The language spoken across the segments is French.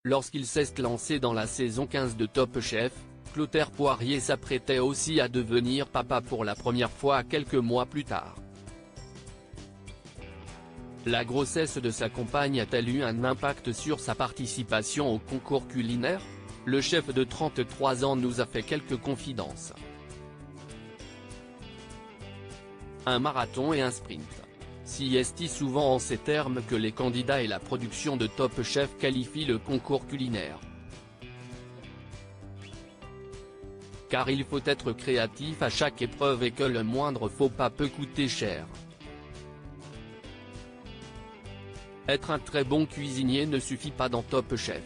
Lorsqu'il s'est lancé dans la saison 15 de Top Chef, Clotaire Poirier s'apprêtait aussi à devenir papa pour la première fois quelques mois plus tard. La grossesse de sa compagne a-t-elle eu un impact sur sa participation au concours culinaire? Le chef de 33 ans nous a fait quelques confidences. Un marathon et un sprint. Si est souvent en ces termes que les candidats et la production de Top Chef qualifient le concours culinaire. Car il faut être créatif à chaque épreuve et que le moindre faux pas peut coûter cher. Être un très bon cuisinier ne suffit pas dans Top Chef.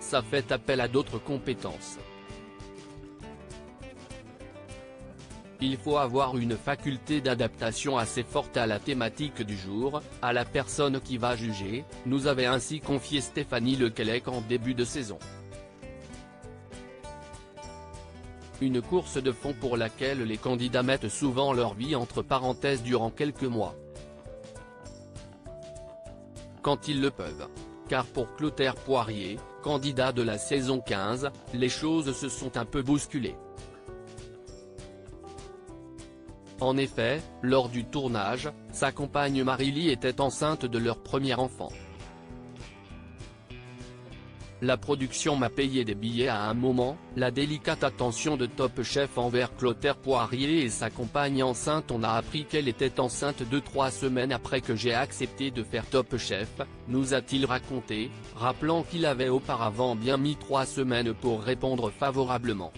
Ça fait appel à d'autres compétences. Il faut avoir une faculté d'adaptation assez forte à la thématique du jour, à la personne qui va juger, nous avait ainsi confié Stéphanie Lequelec en début de saison. Une course de fond pour laquelle les candidats mettent souvent leur vie entre parenthèses durant quelques mois. Quand ils le peuvent. Car pour Clotaire Poirier, candidat de la saison 15, les choses se sont un peu bousculées. En effet, lors du tournage, sa compagne Marily était enceinte de leur premier enfant. La production m'a payé des billets à un moment, la délicate attention de Top Chef envers Clotaire Poirier et sa compagne enceinte. On a appris qu'elle était enceinte 2-3 semaines après que j'ai accepté de faire Top Chef, nous a-t-il raconté, rappelant qu'il avait auparavant bien mis 3 semaines pour répondre favorablement.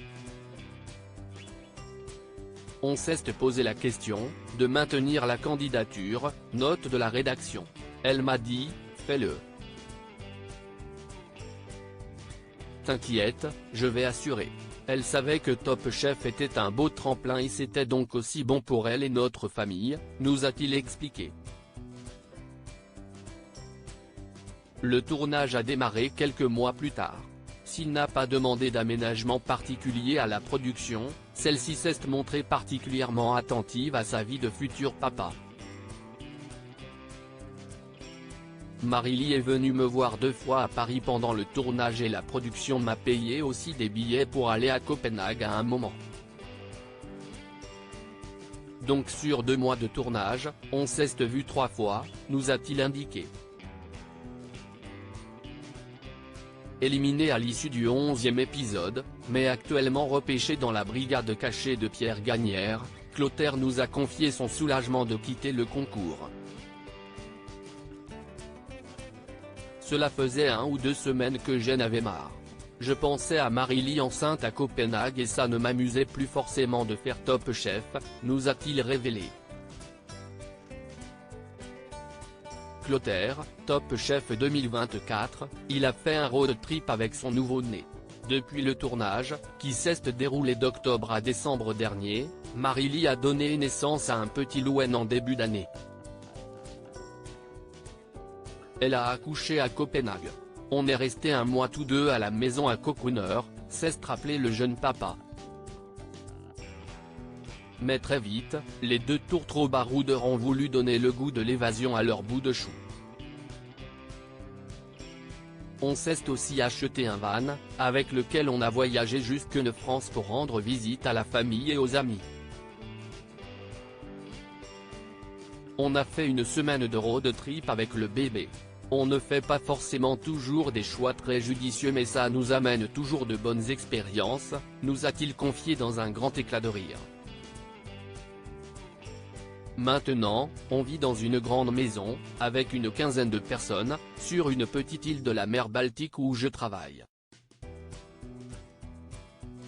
On s'est posé la question, de maintenir la candidature, note de la rédaction. Elle m'a dit, fais-le. T'inquiète, je vais assurer. Elle savait que Top Chef était un beau tremplin et c'était donc aussi bon pour elle et notre famille, nous a-t-il expliqué. Le tournage a démarré quelques mois plus tard. S'il n'a pas demandé d'aménagement particulier à la production, celle-ci s'est montrée particulièrement attentive à sa vie de futur papa. Marily est venue me voir 2 fois à Paris pendant le tournage et la production m'a payé aussi des billets pour aller à Copenhague à un moment. Donc sur 2 mois de tournage, on s'est vu 3 fois, nous a-t-il indiqué. Éliminé à l'issue du 11e épisode, mais actuellement repêché dans la brigade cachée de Pierre Gagnère, Clotaire nous a confié son soulagement de quitter le concours. Cela faisait 1 ou 2 semaines que j'en avais marre. Je pensais à Marily enceinte à Copenhague et ça ne m'amusait plus forcément de faire Top Chef, nous a-t-il révélé. Clotaire, Top Chef 2024, il a fait un road trip avec son nouveau-né. Depuis le tournage, qui s'est déroulé d'octobre à décembre dernier, Marily a donné naissance à un petit Louwen en début d'année. Elle a accouché à Copenhague. On est resté 1 mois tous deux à la maison à Cocooner, s'est rappelé le jeune papa. Mais très vite, les 2 tourtereaux baroudeurs ont voulu donner le goût de l'évasion à leur bout de chou. On s'est aussi acheté un van, avec lequel on a voyagé jusqu'en France pour rendre visite à la famille et aux amis. On a fait une semaine de road trip avec le bébé. On ne fait pas forcément toujours des choix très judicieux mais ça nous amène toujours de bonnes expériences, nous a-t-il confié dans un grand éclat de rire. Maintenant, on vit dans une grande maison, avec une quinzaine de personnes, sur une petite île de la mer Baltique où je travaille.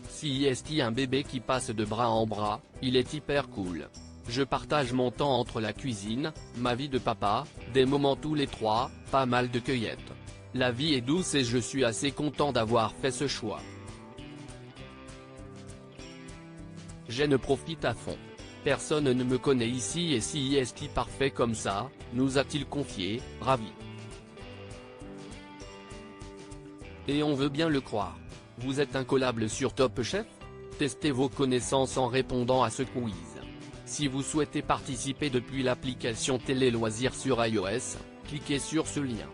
Si est un bébé qui passe de bras en bras, il est hyper cool. Je partage mon temps entre la cuisine, ma vie de papa, des moments tous les 3, pas mal de cueillettes. La vie est douce et je suis assez content d'avoir fait ce choix. Je ne profite à fond. Personne ne me connaît ici et si est parfait comme ça, nous a-t-il confié, ravi. Et on veut bien le croire. Vous êtes incollable sur Top Chef? Testez vos connaissances en répondant à ce quiz. Si vous souhaitez participer depuis l'application Télé Loisirs sur iOS, cliquez sur ce lien.